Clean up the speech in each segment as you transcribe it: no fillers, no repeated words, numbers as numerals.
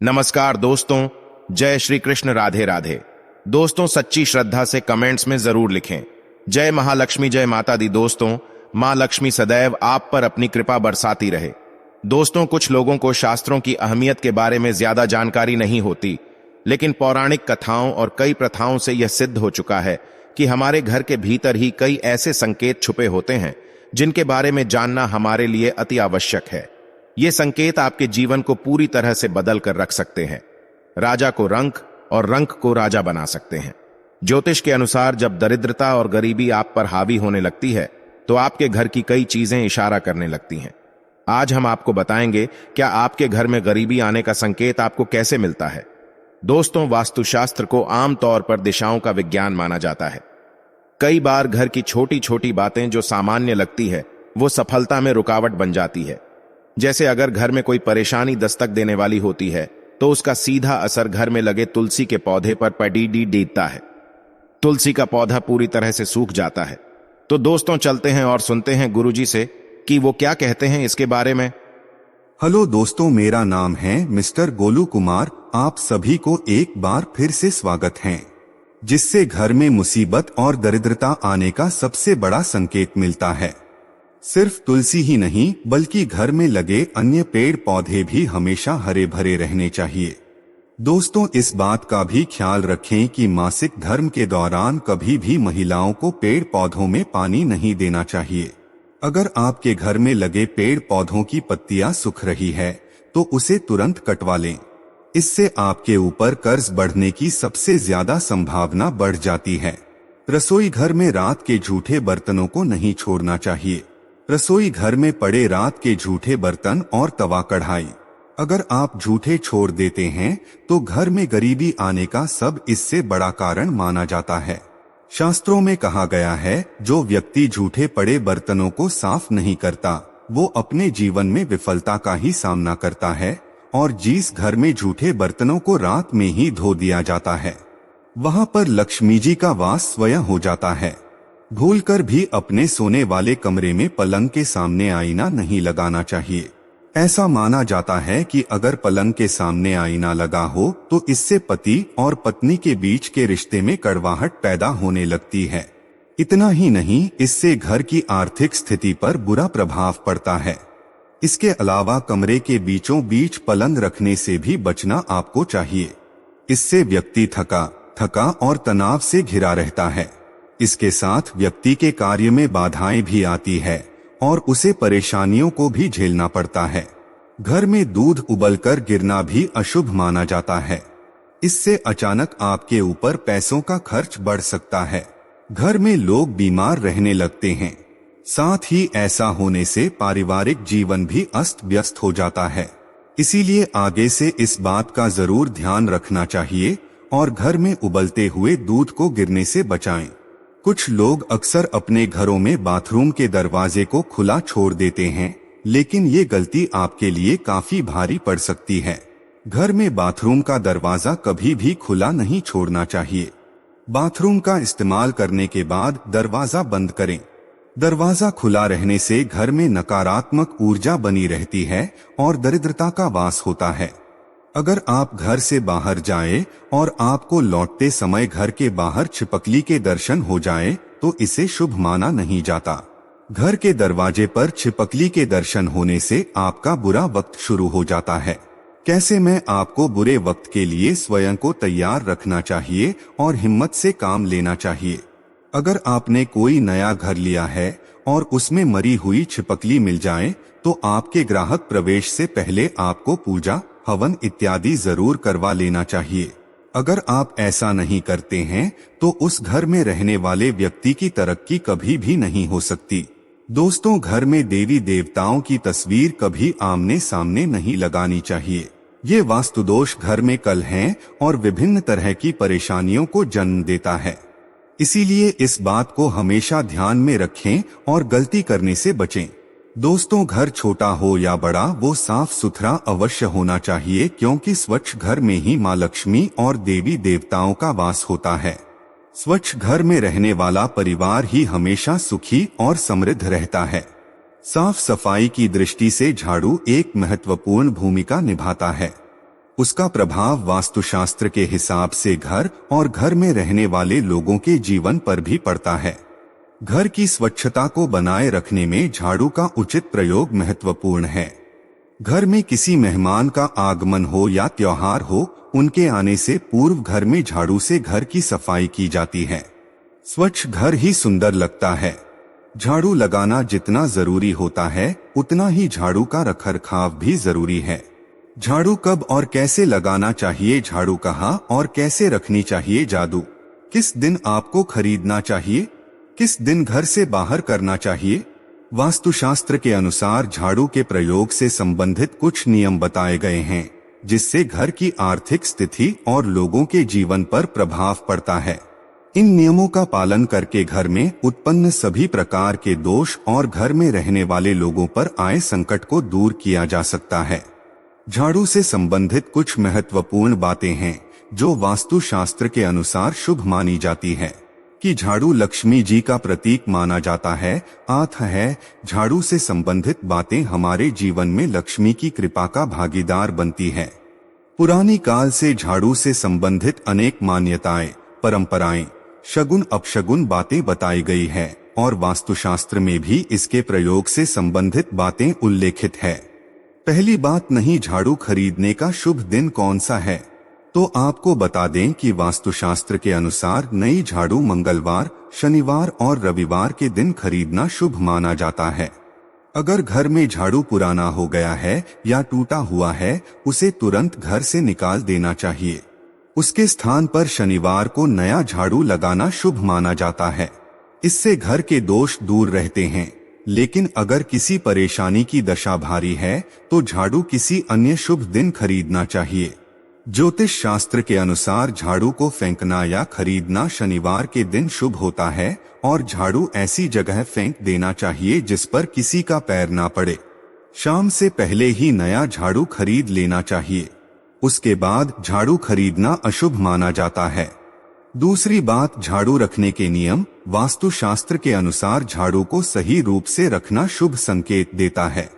नमस्कार दोस्तों, जय श्री कृष्ण, राधे राधे। दोस्तों, सच्ची श्रद्धा से कमेंट्स में जरूर लिखें जय महालक्ष्मी, जय माता दी। दोस्तों, मां लक्ष्मी सदैव आप पर अपनी कृपा बरसाती रहे। दोस्तों, कुछ लोगों को शास्त्रों की अहमियत के बारे में ज्यादा जानकारी नहीं होती, लेकिन पौराणिक कथाओं और कई प्रथाओं से यह सिद्ध हो चुका है कि हमारे घर के भीतर ही कई ऐसे संकेत छुपे होते हैं जिनके बारे में जानना हमारे लिए अति आवश्यक है। ये संकेत आपके जीवन को पूरी तरह से बदल कर रख सकते हैं। राजा को रंक और रंक को राजा बना सकते हैं। ज्योतिष के अनुसार जब दरिद्रता और गरीबी आप पर हावी होने लगती है तो आपके घर की कई चीजें इशारा करने लगती हैं। आज हम आपको बताएंगे क्या आपके घर में गरीबी आने का संकेत आपको कैसे मिलता है। दोस्तों, वास्तुशास्त्र को आमतौर पर दिशाओं का विज्ञान माना जाता है। कई बार घर की छोटी छोटी बातें जो सामान्य लगती है वो सफलता में रुकावट बन जाती है। जैसे अगर घर में कोई परेशानी दस्तक देने वाली होती है तो उसका सीधा असर घर में लगे तुलसी के पौधे पर पड़ता है। तुलसी का पौधा पूरी तरह से सूख जाता है। तो दोस्तों, चलते हैं और सुनते हैं गुरुजी से कि वो क्या कहते हैं इसके बारे में। हेलो दोस्तों, मेरा नाम है मिस्टर गोलू कुमार। आप सभी को एक बार फिर से स्वागत है। जिससे घर में मुसीबत और दरिद्रता आने का सबसे बड़ा संकेत मिलता है। सिर्फ तुलसी ही नहीं बल्कि घर में लगे अन्य पेड़ पौधे भी हमेशा हरे भरे रहने चाहिए। दोस्तों, इस बात का भी ख्याल रखें कि मासिक धर्म के दौरान कभी भी महिलाओं को पेड़ पौधों में पानी नहीं देना चाहिए। अगर आपके घर में लगे पेड़ पौधों की पत्तियां सूख रही है तो उसे तुरंत कटवा लें। इससे आपके ऊपर कर्ज बढ़ने की सबसे ज्यादा संभावना बढ़ जाती है। रसोई घर में रात के जूठे बर्तनों को नहीं छोड़ना चाहिए। रसोई घर में पड़े रात के जूठे बर्तन और तवा कढ़ाई अगर आप जूठे छोड़ देते हैं तो घर में गरीबी आने का सब इससे बड़ा कारण माना जाता है। शास्त्रों में कहा गया है, जो व्यक्ति जूठे पड़े बर्तनों को साफ नहीं करता वो अपने जीवन में विफलता का ही सामना करता है। और जिस घर में जूठे बर्तनों को रात में ही धो दिया जाता है वहां पर लक्ष्मी जी का वास स्वयं हो जाता है। भूलकर भी अपने सोने वाले कमरे में पलंग के सामने आईना नहीं लगाना चाहिए। ऐसा माना जाता है कि अगर पलंग के सामने आईना लगा हो तो इससे पति और पत्नी के बीच के रिश्ते में कड़वाहट पैदा होने लगती है। इतना ही नहीं, इससे घर की आर्थिक स्थिति पर बुरा प्रभाव पड़ता है। इसके अलावा कमरे के बीचों बीच पलंग रखने से भी बचना आपको चाहिए। इससे व्यक्ति थका और तनाव से घिरा रहता है। इसके साथ व्यक्ति के कार्य में बाधाएं भी आती है और उसे परेशानियों को भी झेलना पड़ता है। घर में दूध उबलकर गिरना भी अशुभ माना जाता है। इससे अचानक आपके ऊपर पैसों का खर्च बढ़ सकता है। घर में लोग बीमार रहने लगते हैं। साथ ही ऐसा होने से पारिवारिक जीवन भी अस्त व्यस्त हो जाता है। इसीलिए आगे से इस बात का जरूर ध्यान रखना चाहिए और घर में उबलते हुए दूध को गिरने से बचाएं। कुछ लोग अक्सर अपने घरों में बाथरूम के दरवाजे को खुला छोड़ देते हैं, लेकिन ये गलती आपके लिए काफी भारी पड़ सकती है। घर में बाथरूम का दरवाजा कभी भी खुला नहीं छोड़ना चाहिए। बाथरूम का इस्तेमाल करने के बाद दरवाजा बंद करें। दरवाजा खुला रहने से घर में नकारात्मक ऊर्जा बनी रहती है और दरिद्रता का वास होता है। अगर आप घर से बाहर जाएं और आपको लौटते समय घर के बाहर छिपकली के दर्शन हो जाएं, तो इसे शुभ माना नहीं जाता। घर के दरवाजे पर छिपकली के दर्शन होने से आपका बुरा वक्त शुरू हो जाता है। कैसे में आपको बुरे वक्त के लिए स्वयं को तैयार रखना चाहिए और हिम्मत से काम लेना चाहिए। अगर आपने कोई नया घर लिया है और उसमें मरी हुई छिपकली मिल जाए तो आपके ग्राहक प्रवेश से पहले आपको पूजा हवन इत्यादि जरूर करवा लेना चाहिए। अगर आप ऐसा नहीं करते हैं तो उस घर में रहने वाले व्यक्ति की तरक्की कभी भी नहीं हो सकती। दोस्तों, घर में देवी देवताओं की तस्वीर कभी आमने सामने नहीं लगानी चाहिए। ये वास्तुदोष घर में कलह और विभिन्न तरह की परेशानियों को जन्म देता है। इसीलिए इस बात को हमेशा ध्यान में रखें और गलती करने से बचें। दोस्तों, घर छोटा हो या बड़ा वो साफ सुथरा अवश्य होना चाहिए, क्योंकि स्वच्छ घर में ही मां लक्ष्मी और देवी देवताओं का वास होता है। स्वच्छ घर में रहने वाला परिवार ही हमेशा सुखी और समृद्ध रहता है। साफ सफाई की दृष्टि से झाड़ू एक महत्वपूर्ण भूमिका निभाता है। उसका प्रभाव वास्तुशास्त्र के हिसाब से घर और घर में रहने वाले लोगों के जीवन पर भी पड़ता है। घर की स्वच्छता को बनाए रखने में झाड़ू का उचित प्रयोग महत्वपूर्ण है। घर में किसी मेहमान का आगमन हो या त्योहार हो, उनके आने से पूर्व घर में झाड़ू से घर की सफाई की जाती है। स्वच्छ घर ही सुंदर लगता है। झाड़ू लगाना जितना जरूरी होता है, उतना ही झाड़ू का रखरखाव भी जरूरी है। झाड़ू कब और कैसे लगाना चाहिए, झाड़ू कहाँ और कैसे रखनी चाहिए, जादू किस दिन आपको खरीदना चाहिए, किस दिन घर से बाहर करना चाहिए। वास्तुशास्त्र के अनुसार झाड़ू के प्रयोग से संबंधित कुछ नियम बताए गए हैं, जिससे घर की आर्थिक स्थिति और लोगों के जीवन पर प्रभाव पड़ता है। इन नियमों का पालन करके घर में उत्पन्न सभी प्रकार के दोष और घर में रहने वाले लोगों पर आए संकट को दूर किया जा सकता है। झाड़ू से संबंधित कुछ महत्वपूर्ण बातें हैं जो वास्तुशास्त्र के अनुसार शुभ मानी जाती है। कि झाड़ू लक्ष्मी जी का प्रतीक माना जाता है। अर्थ है, झाड़ू से संबंधित बातें हमारे जीवन में लक्ष्मी की कृपा का भागीदार बनती है। पुरानी काल से झाड़ू से संबंधित अनेक मान्यताएं, परंपराएं, शगुन अपशगुन बातें बताई गई है और वास्तुशास्त्र में भी इसके प्रयोग से संबंधित बातें उल्लेखित है। पहली बात, नहीं झाड़ू खरीदने का शुभ दिन कौन सा है? तो आपको बता दें कि वास्तुशास्त्र के अनुसार नई झाड़ू मंगलवार, शनिवार और रविवार के दिन खरीदना शुभ माना जाता है। अगर घर में झाड़ू पुराना हो गया है या टूटा हुआ है, उसे तुरंत घर से निकाल देना चाहिए। उसके स्थान पर शनिवार को नया झाड़ू लगाना शुभ माना जाता है। इससे घर के दोष दूर रहते हैं। लेकिन अगर किसी परेशानी की दशा भारी है तो झाड़ू किसी अन्य शुभ दिन खरीदना चाहिए। ज्योतिष शास्त्र के अनुसार झाड़ू को फेंकना या खरीदना शनिवार के दिन शुभ होता है और झाड़ू ऐसी जगह फेंक देना चाहिए जिस पर किसी का पैर ना पड़े। शाम से पहले ही नया झाड़ू खरीद लेना चाहिए। उसके बाद झाड़ू खरीदना अशुभ माना जाता है। दूसरी बात, झाड़ू रखने के नियम। वास्तुशास्त्र के अनुसार झाड़ू को सही रूप से रखना शुभ संकेत देता है।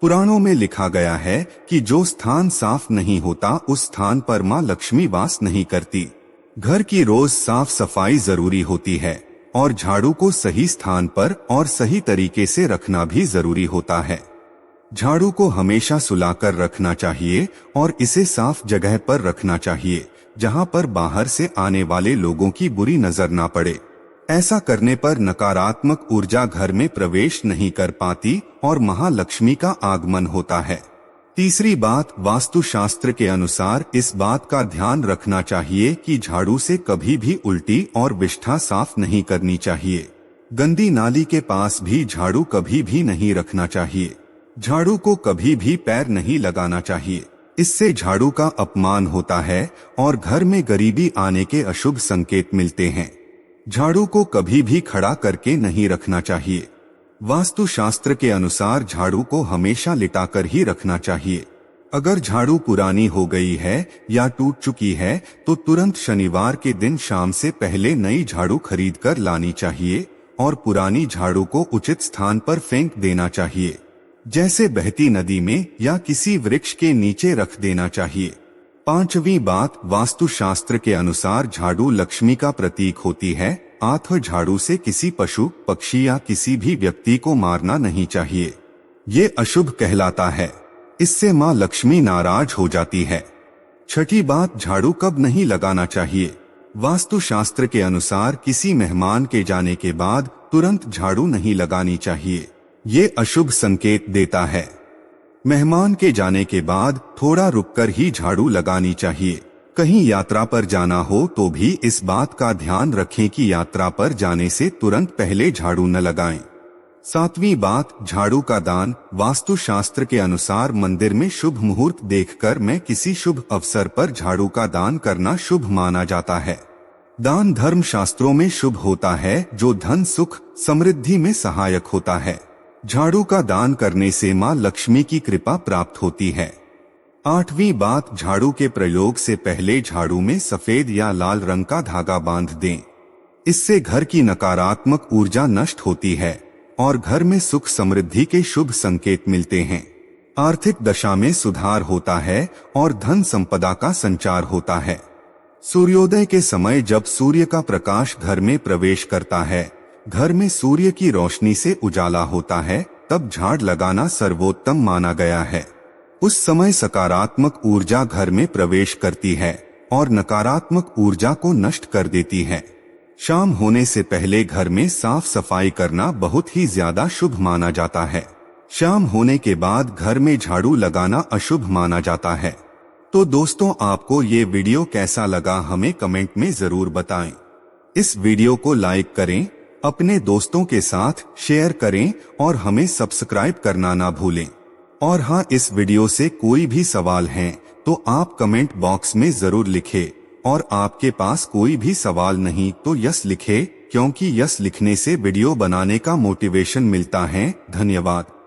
पुराणों में लिखा गया है कि जो स्थान साफ नहीं होता उस स्थान पर मां लक्ष्मी वास नहीं करती। घर की रोज साफ सफाई जरूरी होती है और झाड़ू को सही स्थान पर और सही तरीके से रखना भी जरूरी होता है। झाड़ू को हमेशा सुलाकर रखना चाहिए और इसे साफ जगह पर रखना चाहिए जहां पर बाहर से आने वाले लोगों की बुरी नजर ना पड़े। ऐसा करने पर नकारात्मक ऊर्जा घर में प्रवेश नहीं कर पाती और महालक्ष्मी का आगमन होता है। तीसरी बात, वास्तुशास्त्र के अनुसार इस बात का ध्यान रखना चाहिए कि झाड़ू से कभी भी उल्टी और विष्ठा साफ नहीं करनी चाहिए। गंदी नाली के पास भी झाड़ू कभी भी नहीं रखना चाहिए। झाड़ू को कभी भी पैर नहीं लगाना चाहिए। इससे झाड़ू का अपमान होता है और घर में गरीबी आने के अशुभ संकेत मिलते हैं। झाड़ू को कभी भी खड़ा करके नहीं रखना चाहिए। वास्तुशास्त्र के अनुसार झाड़ू को हमेशा लिटाकर ही रखना चाहिए। अगर झाड़ू पुरानी हो गई है या टूट चुकी है तो तुरंत शनिवार के दिन शाम से पहले नई झाड़ू खरीद कर लानी चाहिए और पुरानी झाड़ू को उचित स्थान पर फेंक देना चाहिए, जैसे बहती नदी में या किसी वृक्ष के नीचे रख देना चाहिए। पांचवी बात, वास्तुशास्त्र के अनुसार झाड़ू लक्ष्मी का प्रतीक होती है। अतः झाड़ू से किसी पशु, पक्षी या किसी भी व्यक्ति को मारना नहीं चाहिए। ये अशुभ कहलाता है। इससे मां लक्ष्मी नाराज हो जाती है। छठी बात, झाड़ू कब नहीं लगाना चाहिए। वास्तुशास्त्र के अनुसार किसी मेहमान के जाने के बाद तुरंत झाड़ू नहीं लगानी चाहिए। ये अशुभ संकेत देता है। मेहमान के जाने के बाद थोड़ा रुककर ही झाड़ू लगानी चाहिए। कहीं यात्रा पर जाना हो तो भी इस बात का ध्यान रखें कि यात्रा पर जाने से तुरंत पहले झाड़ू न लगाएं। सातवीं बात, झाड़ू का दान। वास्तुशास्त्र के अनुसार मंदिर में शुभ मुहूर्त देखकर मैं किसी शुभ अवसर पर झाड़ू का दान करना शुभ माना जाता है। दान धर्म शास्त्रों में शुभ होता है, जो धन, सुख, समृद्धि में सहायक होता है। झाड़ू का दान करने से मां लक्ष्मी की कृपा प्राप्त होती है। आठवीं बात, झाड़ू के प्रयोग से पहले झाड़ू में सफेद या लाल रंग का धागा बांध दें। इससे घर की नकारात्मक ऊर्जा नष्ट होती है और घर में सुख समृद्धि के शुभ संकेत मिलते हैं। आर्थिक दशा में सुधार होता है और धन संपदा का संचार होता है। सूर्योदय के समय जब सूर्य का प्रकाश घर में प्रवेश करता है, घर में सूर्य की रोशनी से उजाला होता है, तब झाड़ लगाना सर्वोत्तम माना गया है। उस समय सकारात्मक ऊर्जा घर में प्रवेश करती है और नकारात्मक ऊर्जा को नष्ट कर देती है। शाम होने से पहले घर में साफ सफाई करना बहुत ही ज्यादा शुभ माना जाता है। शाम होने के बाद घर में झाड़ू लगाना अशुभ माना जाता है। तो दोस्तों, आपको ये वीडियो कैसा लगा हमें कमेंट में जरूर बताएं। इस वीडियो को लाइक करें, अपने दोस्तों के साथ शेयर करें और हमें सब्सक्राइब करना ना भूलें। और हाँ, इस वीडियो से कोई भी सवाल है तो आप कमेंट बॉक्स में जरूर लिखें, और आपके पास कोई भी सवाल नहीं तो यस लिखें, क्योंकि यस लिखने से वीडियो बनाने का मोटिवेशन मिलता है। धन्यवाद।